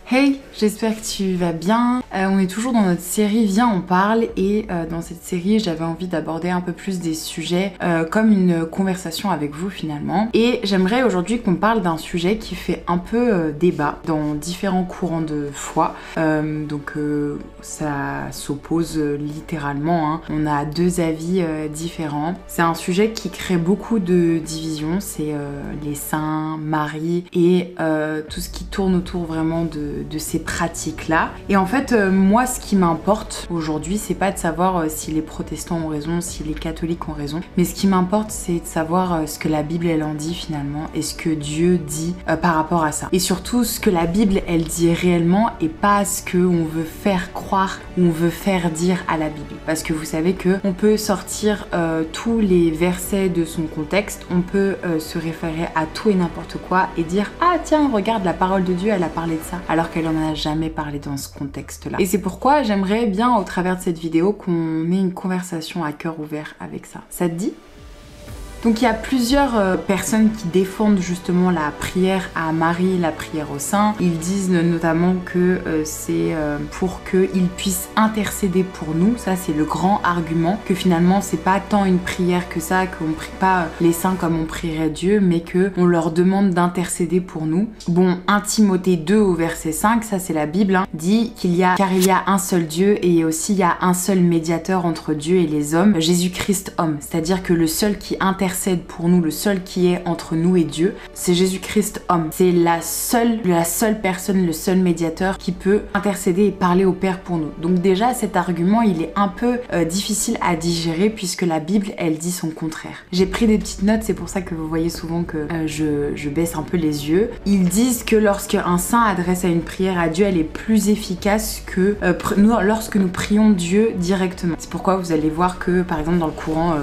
Hey, j'espère que tu vas bien. On est toujours dans notre série Viens on parle et dans cette série j'avais envie d'aborder un peu plus des sujets comme une conversation avec vous finalement. Et j'aimerais aujourd'hui qu'on parle d'un sujet qui fait un peu débat dans différents courants de foi. Ça s'oppose littéralement, hein. On a deux avis différents. C'est un sujet qui crée beaucoup de divisions, c'est les saints, Marie et tout ce qui tourne autour vraiment de ces pratiques-là. Et en fait, moi, ce qui m'importe aujourd'hui, c'est pas de savoir si les protestants ont raison, si les catholiques ont raison, mais ce qui m'importe, c'est de savoir ce que la Bible, elle en dit finalement, et ce que Dieu dit par rapport à ça. Et surtout, ce que la Bible, elle dit réellement, et pas ce qu'on veut faire croire, ou on veut faire dire à la Bible. Parce que vous savez que on peut sortir tous les versets de son contexte, on peut se référer à tout et n'importe quoi, et dire « Ah tiens, regarde, la parole de Dieu, elle a parlé de ça », alors qu'elle en a jamais parlé dans ce contexte-là. Et c'est pourquoi j'aimerais bien, au travers de cette vidéo, qu'on ait une conversation à cœur ouvert avec ça. Ça te dit ? Donc il y a plusieurs personnes qui défendent justement la prière à Marie, la prière aux saints. Ils disent notamment que c'est pour qu'ils puissent intercéder pour nous. Ça c'est le grand argument, que finalement c'est pas tant une prière que ça, qu'on prie pas les saints comme on prierait Dieu, mais qu'on leur demande d'intercéder pour nous. Bon, 1 Timothée 2 au verset 5, ça c'est la Bible, hein, dit car il y a un seul Dieu et aussi il y a un seul médiateur entre Dieu et les hommes, Jésus-Christ homme. C'est-à-dire que le seul qui intercède pour nous, le seul qui est entre nous et Dieu, c'est Jésus-Christ homme. C'est la seule personne, le seul médiateur qui peut intercéder et parler au Père pour nous. Donc déjà, cet argument, il est un peu difficile à digérer puisque la Bible, elle dit son contraire. J'ai pris des petites notes, c'est pour ça que vous voyez souvent que je baisse un peu les yeux. Ils disent que lorsqu'un saint adresse à une prière à Dieu, elle est plus efficace que lorsque nous prions Dieu directement. C'est pourquoi vous allez voir que, par exemple, dans le courant,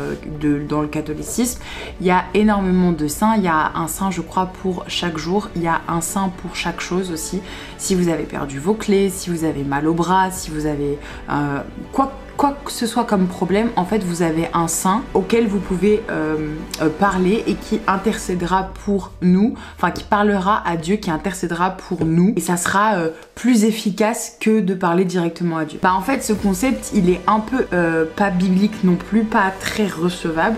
dans le catholicisme, il y a énormément de saints. Il y a un saint, je crois, pour chaque jour. Il y a un saint pour chaque chose aussi. Si vous avez perdu vos clés, si vous avez mal au bras, si vous avez quoi que ce soit comme problème, en fait vous avez un saint auquel vous pouvez parler et qui intercédera pour nous, enfin qui parlera à Dieu, qui intercédera pour nous, et ça sera plus efficace que de parler directement à Dieu. Bah en fait ce concept il est un peu pas biblique non plus, pas très recevable,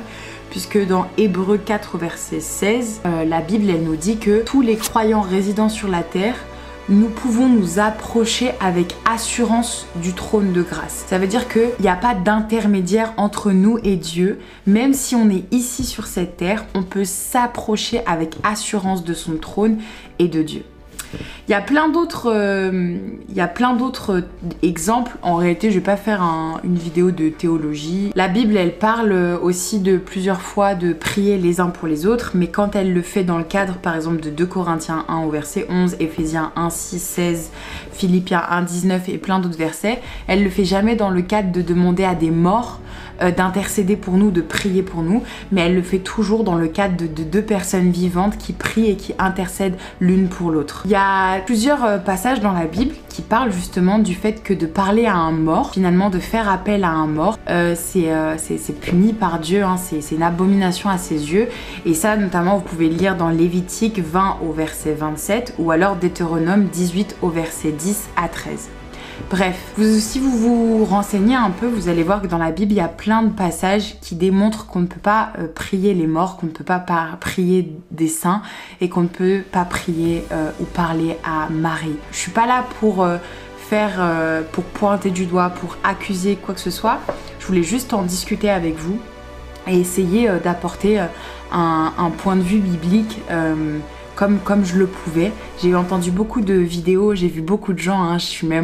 puisque dans Hébreux 4 verset 16, la Bible elle nous dit que tous les croyants résidant sur la terre, nous pouvons nous approcher avec assurance du trône de grâce. Ça veut dire qu'il n'y a pas d'intermédiaire entre nous et Dieu. Même si on est ici sur cette terre, on peut s'approcher avec assurance de son trône et de Dieu. Il y a plein d'autres exemples. En réalité, je vais pas faire une vidéo de théologie. La Bible, elle parle aussi de plusieurs fois de prier les uns pour les autres, mais quand elle le fait dans le cadre, par exemple, de 2 Corinthiens 1 au verset 11, Éphésiens 1, 6, 16, Philippiens 1, 19 et plein d'autres versets, elle le fait jamais dans le cadre de demander à des morts d'intercéder pour nous, de prier pour nous, mais elle le fait toujours dans le cadre de deux personnes vivantes qui prient et qui intercèdent l'une pour l'autre. Il y a plusieurs passages dans la Bible qui parlent justement du fait que de parler à un mort, finalement de faire appel à un mort, c'est puni par Dieu, hein, c'est une abomination à ses yeux, et ça notamment vous pouvez lire dans Lévitique 20 au verset 27 ou alors Deutéronome 18 au verset 10 à 13. Bref, si vous vous renseignez un peu, vous allez voir que dans la Bible, il y a plein de passages qui démontrent qu'on ne peut pas prier les morts, qu'on ne peut pas prier des saints et qu'on ne peut pas prier ou parler à Marie. Je suis pas là pour pour pointer du doigt, pour accuser quoi que ce soit. Je voulais juste en discuter avec vous et essayer d'apporter un point de vue biblique comme je le pouvais. J'ai entendu beaucoup de vidéos, j'ai vu beaucoup de gens, hein,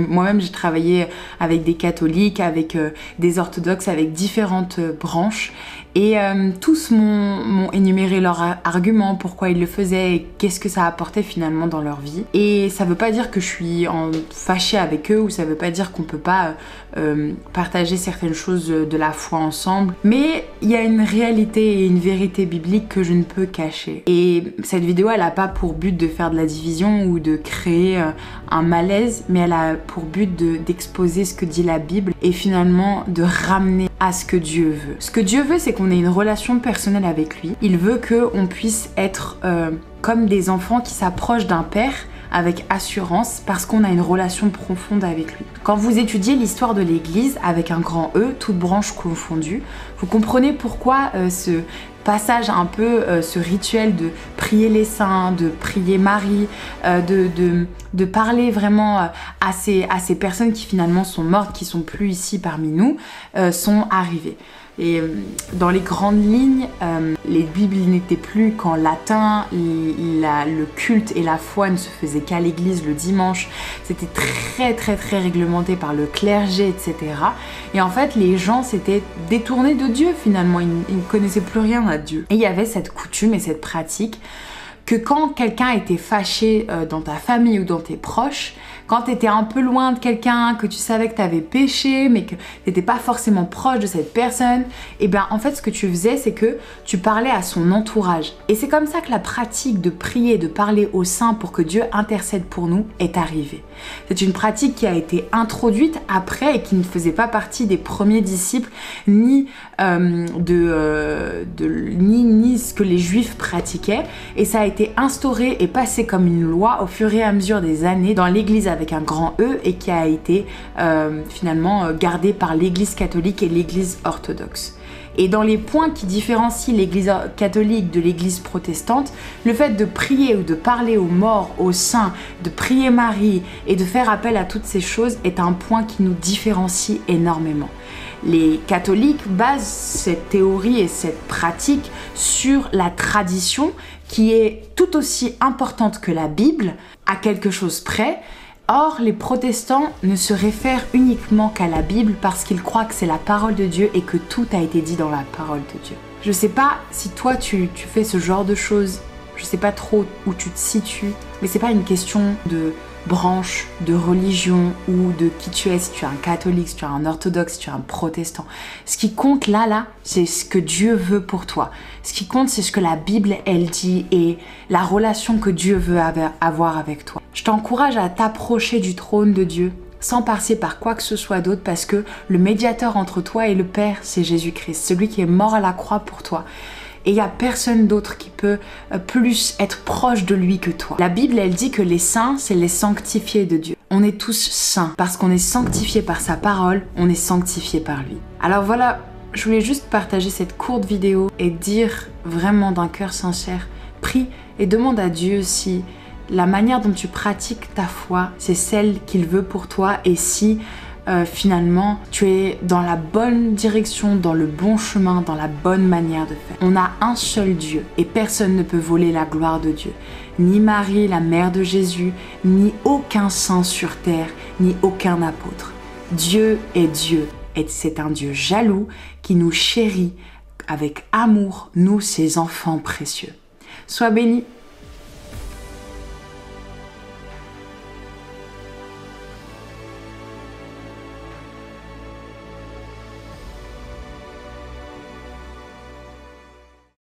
moi-même j'ai travaillé avec des catholiques, avec des orthodoxes, avec différentes branches, et tous m'ont énuméré leurs arguments, pourquoi ils le faisaient et qu'est-ce que ça apportait finalement dans leur vie. Et ça veut pas dire que je suis fâchée avec eux, ou ça veut pas dire qu'on peut pas partager certaines choses de la foi ensemble, mais il y a une réalité et une vérité biblique que je ne peux cacher. Et cette vidéo elle a pas pour but de faire de la division ou de créer un malaise, mais elle a pour but d'exposer ce que dit la Bible et finalement de ramener à ce que Dieu veut. Ce que Dieu veut, c'est qu'on ait une relation personnelle avec lui. Il veut qu'on puisse être comme des enfants qui s'approchent d'un père avec assurance parce qu'on a une relation profonde avec lui. Quand vous étudiez l'histoire de l'Église avec un grand E, toutes branches confondues, vous comprenez pourquoi ce passage un peu, ce rituel de prier les saints, de prier Marie, de parler vraiment à ces personnes qui finalement sont mortes, qui sont plus ici parmi nous, sont arrivées. Et dans les grandes lignes, les Bibles n'étaient plus qu'en latin, le culte et la foi ne se faisaient qu'à l'église le dimanche, c'était très réglementé par le clergé, etc. Et en fait, les gens s'étaient détournés de Dieu finalement, ils ne connaissaient plus rien à Dieu. Et il y avait cette coutume et cette pratique que quand quelqu'un était fâché dans ta famille ou dans tes proches, quand tu étais un peu loin de quelqu'un, que tu savais que tu avais péché, mais que tu n'étais pas forcément proche de cette personne, et bien en fait ce que tu faisais, c'est que tu parlais à son entourage. Et c'est comme ça que la pratique de prier, de parler aux saints pour que Dieu intercède pour nous est arrivée. C'est une pratique qui a été introduite après et qui ne faisait pas partie des premiers disciples, ni ni ce que les Juifs pratiquaient. Et ça a été instauré et passé comme une loi au fur et à mesure des années dans l'Église avec un grand E et qui a été finalement gardé par l'Église catholique et l'Église orthodoxe. Et dans les points qui différencient l'Église catholique de l'Église protestante, le fait de prier ou de parler aux morts, aux saints, de prier Marie et de faire appel à toutes ces choses est un point qui nous différencie énormément. Les catholiques basent cette théorie et cette pratique sur la tradition qui est tout aussi importante que la Bible, à quelque chose près. Or, les protestants ne se réfèrent uniquement qu'à la Bible parce qu'ils croient que c'est la parole de Dieu et que tout a été dit dans la parole de Dieu. Je sais pas si toi tu fais ce genre de choses, je sais pas trop où tu te situes, mais c'est pas une question de branche, de religion ou de qui tu es, si tu es un catholique, si tu es un orthodoxe, si tu es un protestant. Ce qui compte là, c'est ce que Dieu veut pour toi. Ce qui compte, c'est ce que la Bible, elle dit et la relation que Dieu veut avoir avec toi. Je t'encourage à t'approcher du trône de Dieu sans passer par quoi que ce soit d'autre parce que le médiateur entre toi et le Père, c'est Jésus-Christ, celui qui est mort à la croix pour toi. Et il n'y a personne d'autre qui peut plus être proche de lui que toi. La Bible, elle dit que les saints, c'est les sanctifiés de Dieu. On est tous saints parce qu'on est sanctifiés par sa parole, on est sanctifiés par lui. Alors voilà, je voulais juste partager cette courte vidéo et dire vraiment d'un cœur sincère, prie et demande à Dieu si la manière dont tu pratiques ta foi, c'est celle qu'il veut pour toi et si finalement tu es dans la bonne direction, dans le bon chemin, dans la bonne manière de faire. On a un seul Dieu et personne ne peut voler la gloire de Dieu. Ni Marie, la mère de Jésus, ni aucun saint sur terre, ni aucun apôtre. Dieu est Dieu et c'est un Dieu jaloux qui nous chérit avec amour, nous ses enfants précieux. Sois béni.